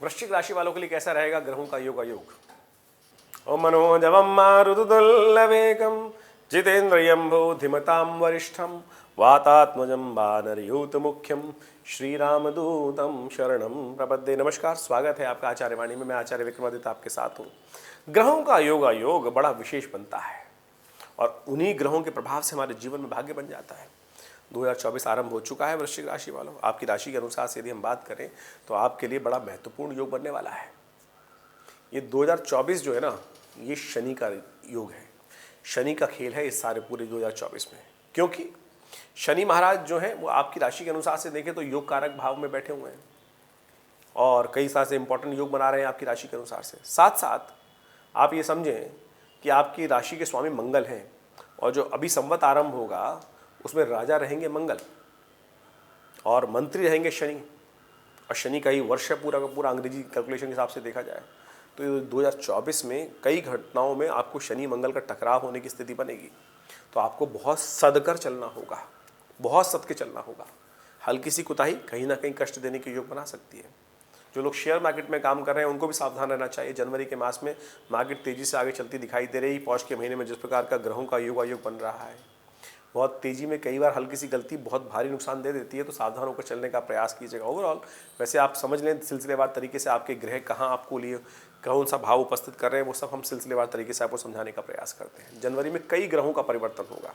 वृश्चिक राशि वालों के लिए कैसा रहेगा ग्रहों का योग? ओम मनोजवम मारुतुल्लवेगम जितेन्द्रियं बुद्धिमतां वरिष्ठम वातात्मजं वानरयूत मुख्यम श्री रामदूतम शरणं प्रपद्ये। नमस्कार, स्वागत है आपका आचार्यवाणी में। मैं आचार्य विक्रमादित्य आपके साथ हूँ। ग्रहों का योग बड़ा विशेष बनता है और उन्हीं ग्रहों के प्रभाव से हमारे जीवन में भाग्य बन जाता है। 2024 आरंभ हो चुका है वृश्चिक राशि वालों। आपकी राशि के अनुसार से यदि हम बात करें तो आपके लिए बड़ा महत्वपूर्ण योग बनने वाला है। ये 2024 जो है ना, ये शनि का योग है। शनि का खेल है इस सारे पूरे 2024 में, क्योंकि शनि महाराज जो है वो आपकी राशि के अनुसार से देखें तो योग कारक भाव में बैठे हुए हैं और कई सारे इंपॉर्टेंट योग बना रहे हैं आपकी राशि के अनुसार से। साथ साथ आप ये समझें कि आपकी राशि के स्वामी मंगल हैं और जो अभी संवत आरंभ होगा उसमें राजा रहेंगे मंगल और मंत्री रहेंगे शनि। और शनि का ही वर्ष है पूरा का पूरा, अंग्रेजी कैलकुलेशन के हिसाब से देखा जाए तो 2024 में कई घटनाओं में आपको शनि मंगल का टकराव होने की स्थिति बनेगी। तो आपको बहुत सदकर चलना होगा, बहुत सद के चलना होगा। हल्की सी कुताही कहीं ना कहीं कष्ट देने के योग बना सकती है। जो लोग शेयर मार्केट में काम कर रहे हैं उनको भी सावधान रहना चाहिए। जनवरी के मास में मार्केट तेजी से आगे चलती दिखाई दे रही। पौष के महीने में जिस प्रकार का ग्रहों का योग बन रहा है, बहुत तेजी में कई बार हल्की सी गलती बहुत भारी नुकसान दे देती है। तो सावधान होकर चलने का प्रयास कीजिएगा। ओवरऑल वैसे आप समझ लें सिलसिलेवार तरीके से आपके ग्रह कहाँ आपको लिए कौन सा भाव उपस्थित कर रहे हैं, वो सब हम सिलसिलेवार तरीके से आपको समझाने का प्रयास करते हैं। जनवरी में कई ग्रहों का परिवर्तन होगा।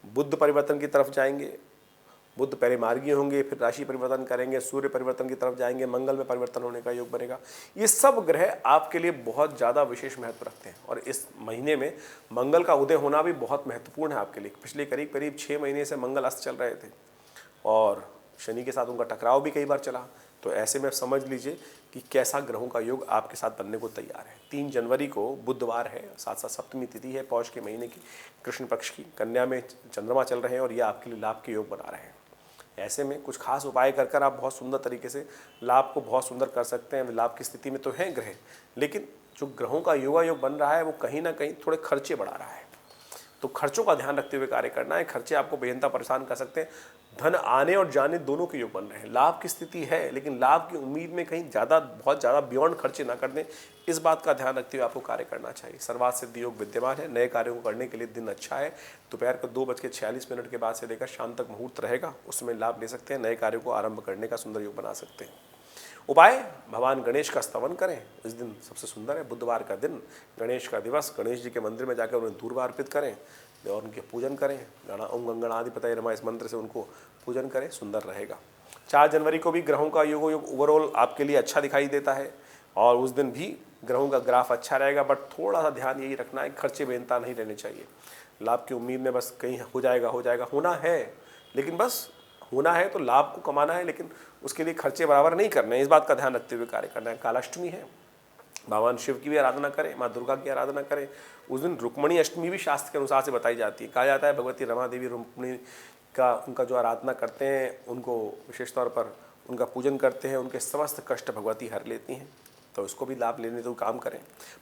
बुध परिवर्तन की तरफ जाएंगे, बुध पहले मार्गी होंगे, फिर राशि परिवर्तन करेंगे, सूर्य परिवर्तन की तरफ जाएंगे, मंगल में परिवर्तन होने का योग बनेगा। ये सब ग्रह आपके लिए बहुत ज़्यादा विशेष महत्व रखते हैं और इस महीने में मंगल का उदय होना भी बहुत महत्वपूर्ण है आपके लिए। पिछले करीब 6 महीने से मंगल अस्त चल रहे थे और शनि के साथ उनका टकराव भी कई बार चला। तो ऐसे में समझ लीजिए कि कैसा ग्रहों का योग आपके साथ बनने को तैयार है। 3 जनवरी को बुधवार है, साथ साथ सप्तमी तिथि है पौष के महीने की, कृष्ण पक्ष की। कन्या में चंद्रमा चल रहे हैं और ये आपके लिए लाभ के योग बना रहे हैं। ऐसे में कुछ खास उपाय कर आप बहुत सुंदर तरीके से लाभ को बहुत सुंदर कर सकते हैं। लाभ की स्थिति में तो हैं ग्रह, लेकिन जो ग्रहों का योग बन रहा है वो कहीं ना कहीं थोड़े खर्चे बढ़ा रहा है। तो खर्चों का ध्यान रखते हुए कार्य करना है। खर्चे आपको बेहनता परेशान कर सकते हैं। धन आने और जाने दोनों के योग बन रहे हैं। लाभ की स्थिति है, लेकिन लाभ की उम्मीद में कहीं बहुत ज़्यादा बियॉन्ड खर्चे ना कर दें, इस बात का ध्यान रखते हुए आपको कार्य करना चाहिए। सर्वार्थ सिद्धि योग विद्यमान है। नए कार्यों को करने के लिए दिन अच्छा है। दोपहर को 2:46 के बाद से लेकर शाम तक मुहूर्त रहेगा, उसमें लाभ ले सकते हैं। नए कार्यों को आरंभ करने का सुंदर योग बना सकते हैं। उपाय, भगवान गणेश का स्तवन करें। इस दिन सबसे सुंदर है बुधवार का दिन, गणेश का दिवस। गणेश जी के मंदिर में जाकर उन्हें दूर्वा अर्पित करें और उनके पूजन करें। ओम गंगणाधिपतये नमः इस मंत्र से उनको पूजन करें, सुंदर रहेगा। 4 जनवरी को भी ग्रहों का योग ओवरऑल आपके लिए अच्छा दिखाई देता है और उस दिन भी ग्रहों का ग्राफ अच्छा रहेगा। बट थोड़ा सा ध्यान यही रखना है, खर्चे बेनता नहीं रहने चाहिए। लाभ की उम्मीद में बस कहीं हो जाएगा होना है, लेकिन बस होना है तो लाभ को कमाना है, लेकिन उसके लिए खर्चे बराबर नहीं करने हैं। इस बात का ध्यान रखते हुए कार्य करना है। कालाष्टमी है, भगवान शिव की भी आराधना करें, माँ दुर्गा की आराधना करें। उस दिन रुक्मणी अष्टमी भी शास्त्र के अनुसार से बताई जाती है। कहा जाता है भगवती रमा देवी रुक्मणी का उनका जो आराधना करते हैं, उनको विशेष तौर पर उनका पूजन करते हैं, उनके समस्त कष्ट भगवती हर लेती हैं। तो इसको भी लाभ लेने तो काम करें।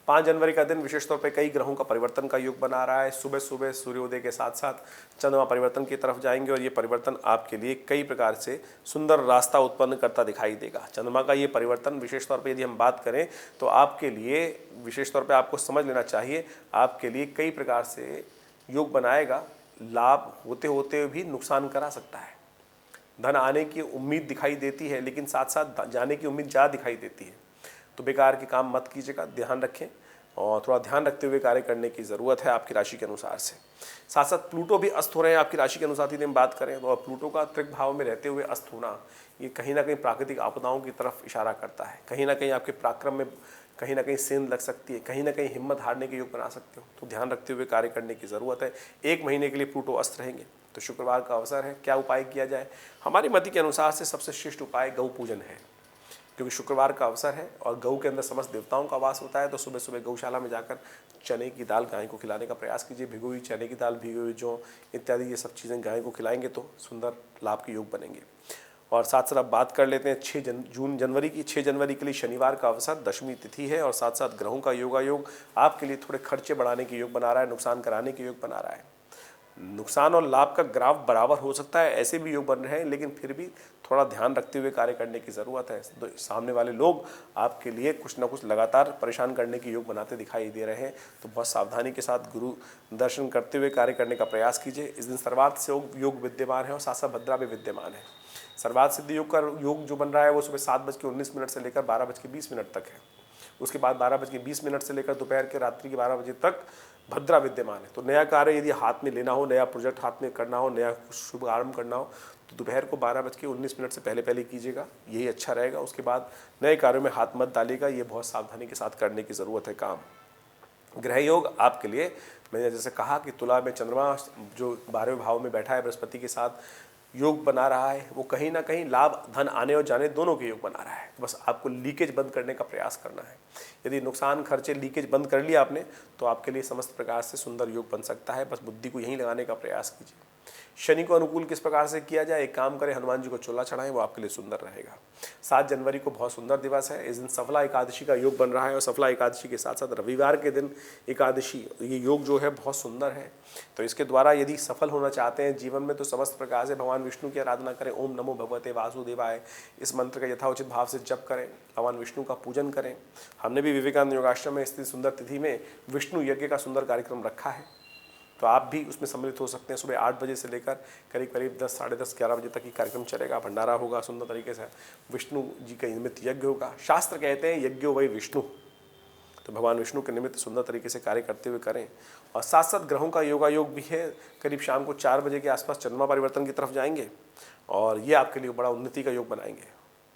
5 जनवरी का दिन विशेष तौर पे कई ग्रहों का परिवर्तन का योग बना रहा है। सुबह सुबह सूर्योदय के साथ साथ चंद्रमा परिवर्तन की तरफ जाएंगे और ये परिवर्तन आपके लिए कई प्रकार से सुंदर रास्ता उत्पन्न करता दिखाई देगा। चंद्रमा का ये परिवर्तन विशेष तौर पे यदि हम बात करें तो आपके लिए विशेष तौर पे आपको समझ लेना चाहिए, आपके लिए कई प्रकार से योग बनाएगा। लाभ होते होते भी नुकसान करा सकता है। धन आने की उम्मीद दिखाई देती है, लेकिन साथ साथ जाने की उम्मीद ज़्यादा दिखाई देती है। तो बेकार के काम मत कीजिएगा, ध्यान रखें और थोड़ा ध्यान रखते हुए कार्य करने की ज़रूरत है आपकी राशि के अनुसार से। साथ साथ प्लूटो भी अस्त हो रहे हैं आपकी राशि के अनुसार यदि हम बात करें तो प्लूटो का त्रिक भाव में रहते हुए अस्त होना, ये कहीं ना कहीं प्राकृतिक आपदाओं की तरफ इशारा करता है। कहीं ना कहीं आपके पराक्रम में कहीं ना कहीं सेंध लग सकती है, कहीं ना कहीं हिम्मत हारने के योग बना सकते हो। तो ध्यान रखते हुए कार्य करने की ज़रूरत है। 1 महीने के लिए प्लूटो अस्त रहेंगे। तो शुक्रवार का अवसर है, क्या उपाय किया जाए? हमारी मति के अनुसार से सबसे श्रेष्ठ उपाय गौ पूजन है, क्योंकि शुक्रवार का अवसर है और गऊ के अंदर समस्त देवताओं का वास होता है। तो सुबह सुबह गौशाला में जाकर चने की दाल गाय को खिलाने का प्रयास कीजिए। भिगोई हुई चने की दाल, भिगोई हुई जौ इत्यादि ये सब चीज़ें गाय को खिलाएंगे तो सुंदर लाभ के योग बनेंगे। और साथ साथ अब बात कर लेते हैं 6 जनवरी की। 6 जनवरी के लिए शनिवार का अवसर, दशमी तिथि है और साथ साथ ग्रहों का योग आपके लिए थोड़े खर्चे बढ़ाने के योग बना रहा है, नुकसान कराने के योग बना रहा है। नुकसान और लाभ का ग्राफ बराबर हो सकता है, ऐसे भी योग बन रहे हैं, लेकिन फिर भी थोड़ा ध्यान रखते हुए कार्य करने की ज़रूरत है। तो सामने वाले लोग आपके लिए कुछ ना कुछ लगातार परेशान करने की योग बनाते दिखाई दे रहे हैं, तो बहुत सावधानी के साथ गुरु दर्शन करते हुए कार्य करने का प्रयास कीजिए। इस दिन सर्वार्थ से योग विद्यमान है और साथ साथ भद्रा भी विद्यमान है। सर्वार्थ सिद्धि योग का योग जो बन रहा है वो सुबह 7:19 से लेकर 12:20 तक है। उसके बाद 12:20 से लेकर दोपहर के रात्रि के 12 बजे तक भद्रा विद्यमान है। तो नया कार्य यदि हाथ में लेना हो, नया प्रोजेक्ट हाथ में करना हो, नया शुभ आरंभ करना हो, तो दोपहर को 12:19 से पहले पहले कीजिएगा, यही अच्छा रहेगा। उसके बाद नए कार्यों में हाथ मत डालिएगा, ये बहुत सावधानी के साथ करने की ज़रूरत है काम। ग्रह योग आपके लिए, मैंने जैसे कहा कि तुला में चंद्रमा जो 12वें भाव में बैठा है बृहस्पति के साथ योग बना रहा है, वो कहीं ना कहीं लाभ धन आने और जाने दोनों के योग बना रहा है। बस आपको लीकेज बंद करने का प्रयास करना है। यदि नुकसान खर्चे लीकेज बंद कर लिया आपने, तो आपके लिए समस्त प्रकार से सुंदर योग बन सकता है। बस बुद्धि को यहीं लगाने का प्रयास कीजिए। शनि को अनुकूल किस प्रकार से किया जाए, एक काम करें, हनुमान जी को चोला चढ़ाएं, वो आपके लिए सुंदर रहेगा। 7 जनवरी को बहुत सुंदर दिवस है। इस दिन सफला एकादशी का योग बन रहा है और सफला एकादशी के साथ साथ रविवार के दिन एकादशी, ये योग जो है बहुत सुंदर है। तो इसके द्वारा यदि सफल होना चाहते हैं जीवन में, तो समस्त प्रकार से भगवान विष्णु की आराधना करें। ओम नमो भगवते वासुदेवाय, इस मंत्र का यथाउचित भाव से जप करें, भगवान विष्णु का पूजन करें। हमने भी विवेकानंद योगाश्रम में स्थित सुंदर तिथि में विष्णु यज्ञ का सुंदर कार्यक्रम रखा है, तो आप भी उसमें सम्मिलित हो सकते हैं। सुबह 8 बजे से लेकर करीब करीब 10, साढ़े 10, 11 बजे तक ये कार्यक्रम चलेगा। भंडारा होगा सुंदर तरीके से, विष्णु जी का निमित्त यज्ञ होगा। शास्त्र कहते हैं यज्ञो वही विष्णु, तो भगवान विष्णु के निमित्त सुंदर तरीके से कार्य करते हुए करें। और साथ साथ ग्रहों का योगायोग भी है। करीब शाम को 4 बजे के आसपास चंद्रमा परिवर्तन की तरफ जाएंगे और ये आपके लिए बड़ा उन्नति का योग बनाएंगे।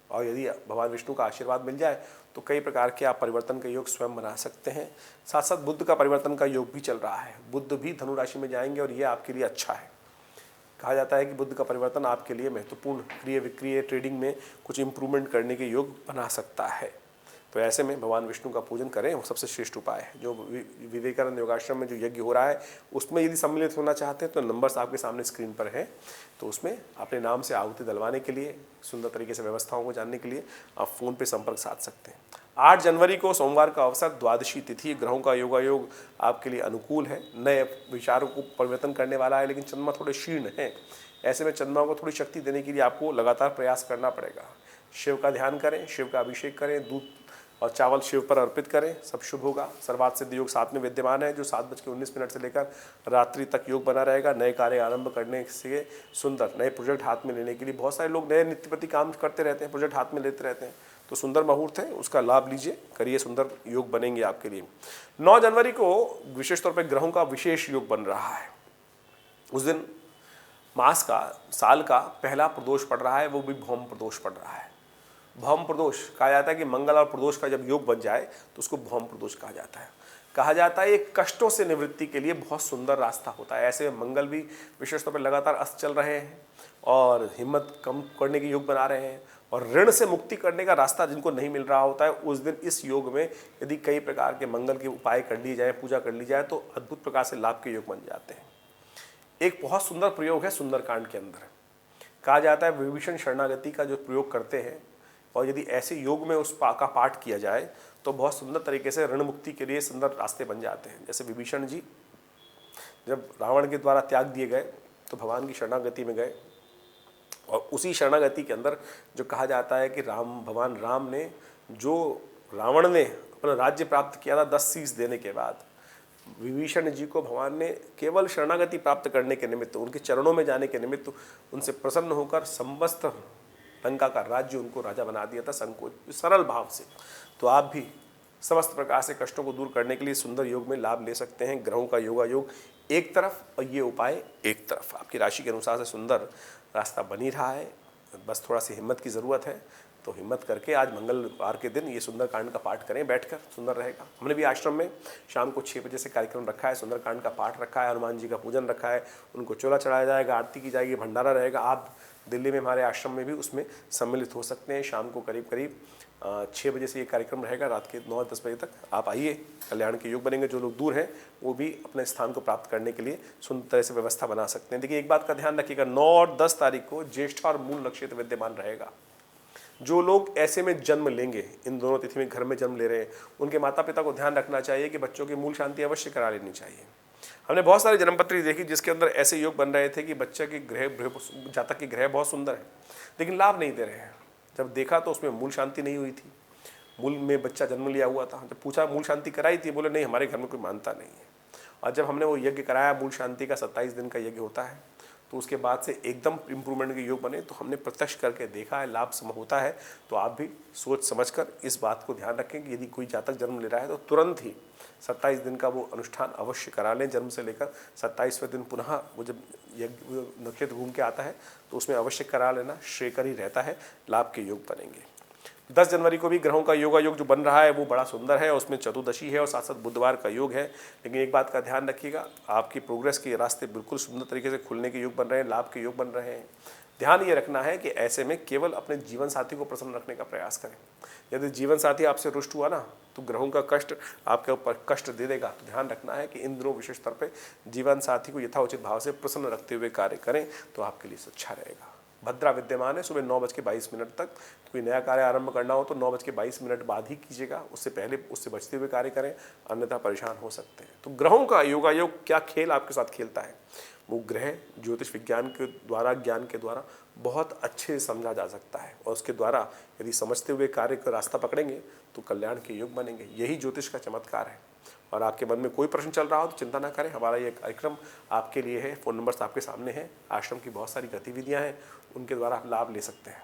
और यदि भगवान विष्णु का आशीर्वाद मिल जाए तो कई प्रकार के आप परिवर्तन का योग स्वयं बना सकते हैं। साथ साथ बुध का परिवर्तन का योग भी चल रहा है। बुध भी धनु राशि में जाएंगे और ये आपके लिए अच्छा है। कहा जाता है कि बुध का परिवर्तन आपके लिए महत्वपूर्ण क्रिय विक्रिय ट्रेडिंग में कुछ इंप्रूवमेंट करने के योग बना सकता है। तो ऐसे में भगवान विष्णु का पूजन करें, वो सबसे श्रेष्ठ उपाय है। जो विवेकानंद योगाश्रम में जो यज्ञ हो रहा है उसमें यदि सम्मिलित होना चाहते हैं तो नंबर्स आपके सामने स्क्रीन पर हैं, तो उसमें अपने नाम से आहुति दिलवाने के लिए, सुंदर तरीके से व्यवस्थाओं को जानने के लिए आप फ़ोन पे संपर्क साध सकते हैं। 8 जनवरी को सोमवार का अवसर, द्वादशी तिथि, ग्रहों का योगायोग आपके लिए अनुकूल है। नए विचारों को परिवर्तन करने वाला है, लेकिन चंद्रमा थोड़े क्षीण है। ऐसे में चंद्रमा को थोड़ी शक्ति देने के लिए आपको लगातार प्रयास करना पड़ेगा। शिव का ध्यान करें, शिव का अभिषेक करें, दूध और चावल शिव पर अर्पित करें, सब शुभ होगा। सर्वार्थ सिद्धि योग 7 में विद्यमान है, जो 7:19 से लेकर रात्रि तक योग बना रहेगा। नए कार्य आरंभ करने से सुंदर, नए प्रोजेक्ट हाथ में लेने के लिए, बहुत सारे लोग नए नित्यप्रति काम करते रहते हैं, प्रोजेक्ट हाथ में लेते रहते हैं, तो सुंदर मुहूर्त है, उसका लाभ लीजिए, करिए, सुंदर योग बनेंगे आपके लिए। 9 जनवरी को विशेष तौर पर ग्रहों का विशेष योग बन रहा है। उस दिन मास का, साल का पहला प्रदोष पड़ रहा है, वो भी भौम प्रदोष पड़ रहा है। भौम प्रदोष कहा जाता है कि मंगल और प्रदोष का जब योग बन जाए तो उसको भौम प्रदोष कहा जाता है। कहा जाता है ये कष्टों से निवृत्ति के लिए बहुत सुंदर रास्ता होता है। ऐसे में मंगल भी विशेष तौर पर लगातार अस्त चल रहे हैं और हिम्मत कम करने के योग बना रहे हैं, और ऋण से मुक्ति करने का रास्ता जिनको नहीं मिल रहा होता है, उस दिन इस योग में यदि कई प्रकार के मंगल के उपाय कर लिए जाए, पूजा कर ली जाए, तो अद्भुत प्रकार से लाभ के योग बन जाते हैं। एक बहुत सुंदर प्रयोग है सुंदरकांड के अंदर। कहा जाता है विभीषण शरणागति का जो प्रयोग करते हैं, और यदि ऐसे योग में उस का पाठ किया जाए तो बहुत सुंदर तरीके से ऋण मुक्ति के लिए सुंदर रास्ते बन जाते हैं। जैसे विभीषण जी जब रावण के द्वारा त्याग दिए गए तो भगवान की शरणागति में गए, और उसी शरणागति के अंदर जो कहा जाता है कि भगवान राम ने, जो रावण ने अपना राज्य प्राप्त किया था 10 शीश देने के बाद, विभीषण जी को भगवान ने केवल शरणागति प्राप्त करने के निमित्त, उनके चरणों में जाने के निमित्त, उनसे प्रसन्न होकर समस्त लंका का राज्य उनको राजा बना दिया था, संकोच, सरल भाव से। तो आप भी समस्त प्रकार से कष्टों को दूर करने के लिए सुंदर योग में लाभ ले सकते हैं। ग्रहों का योगायोग एक तरफ और ये उपाय एक तरफ, आपकी राशि के अनुसार से सुंदर रास्ता बन ही रहा है। बस थोड़ा सी हिम्मत की ज़रूरत है, तो हिम्मत करके आज मंगलवार के दिन ये सुंदरकांड का पाठ करें, बैठकर, सुंदर रहेगा। हमने भी आश्रम में शाम को 6 बजे से कार्यक्रम रखा है, सुंदरकांड का पाठ रखा है, हनुमान जी का पूजन रखा है, उनको चोला चढ़ाया जाएगा, आरती की जाएगी, भंडारा रहेगा। आप दिल्ली में हमारे आश्रम में भी उसमें सम्मिलित हो सकते हैं। शाम को करीब करीब 6 बजे से ये कार्यक्रम रहेगा, रात के 9-10 बजे तक आप आइए, कल्याण के योग बनेंगे। जो लोग दूर हैं वो भी अपने स्थान को प्राप्त करने के लिए सुंदर तरह से व्यवस्था बना सकते हैं। देखिए, एक बात का ध्यान रखिएगा, 9 और 10 तारीख को ज्येष्ठ और मूल नक्षत्र विद्यमान रहेगा। जो लोग ऐसे में जन्म लेंगे, इन दोनों तिथि में घर में जन्म ले रहे हैं, उनके माता पिता को ध्यान रखना चाहिए कि बच्चों की मूल शांति अवश्य करा लेनी चाहिए। हमने बहुत सारी जन्मपत्री देखी जिसके अंदर ऐसे योग बन रहे थे कि बच्चे के जातक के ग्रह बहुत सुंदर है लेकिन लाभ नहीं दे रहे हैं। जब देखा तो उसमें मूल शांति नहीं हुई थी, मूल में बच्चा जन्म लिया हुआ था। जब पूछा मूल शांति कराई थी, बोले नहीं हमारे घर में कोई मानता नहीं है। और जब हमने वो यज्ञ कराया, मूल शांति का 27 दिन का यज्ञ होता है, तो उसके बाद से एकदम इम्प्रूवमेंट के योग बने। तो हमने प्रत्यक्ष करके देखा है लाभ सम होता है। तो आप भी सोच समझकर इस बात को ध्यान रखें कि यदि कोई जातक जन्म ले रहा है तो तुरंत ही 27 दिन का वो अनुष्ठान अवश्य करा लें। जन्म से लेकर 27वें दिन पुनः वो जब यज्ञ नक्षत्र घूम के आता है तो उसमें अवश्य करा लेना श्रेयकर ही रहता है, लाभ के योग बनेंगे। 10 जनवरी को भी ग्रहों का योगा योग जो बन रहा है वो बड़ा सुंदर है, उसमें चतुर्दशी है और साथ साथ बुधवार का योग है। लेकिन एक बात का ध्यान रखिएगा, आपकी प्रोग्रेस के रास्ते बिल्कुल सुंदर तरीके से खुलने के योग बन रहे हैं, लाभ के योग बन रहे हैं। ध्यान ये रखना है कि ऐसे में केवल अपने जीवन साथी को प्रसन्न रखने का प्रयास करें। यदि जीवन साथी आपसे रुष्ट हुआ ना तो ग्रहों का कष्ट आपके ऊपर कष्ट दे देगा। तो ध्यान रखना है कि इन दिनों विशेष तौर पे जीवन साथी को यथाउचित भाव से प्रसन्न रखते हुए कार्य करें तो आपके लिए अच्छा रहेगा। भद्रा विद्यमान है, सुबह 9:22 तक। कोई नया कार्य आरंभ करना हो तो 9:22 बाद ही कीजिएगा, उससे पहले उससे बचते हुए कार्य करें, अन्यथा परेशान हो सकते हैं। तो ग्रहों का योगायोग क्या खेल आपके साथ खेलता है, वो ग्रह ज्योतिष विज्ञान के द्वारा, ज्ञान के द्वारा बहुत अच्छे से समझा जा सकता है। और उसके द्वारा यदि समझते हुए कार्य का रास्ता पकड़ेंगे तो कल्याण के योग बनेंगे। यही ज्योतिष का चमत्कार है। और आपके मन में कोई प्रश्न चल रहा हो तो चिंता ना करें, हमारा ये कार्यक्रम आपके लिए है। फ़ोन नंबर्स आपके सामने हैं, आश्रम की बहुत सारी गतिविधियां हैं, उनके द्वारा आप लाभ ले सकते हैं।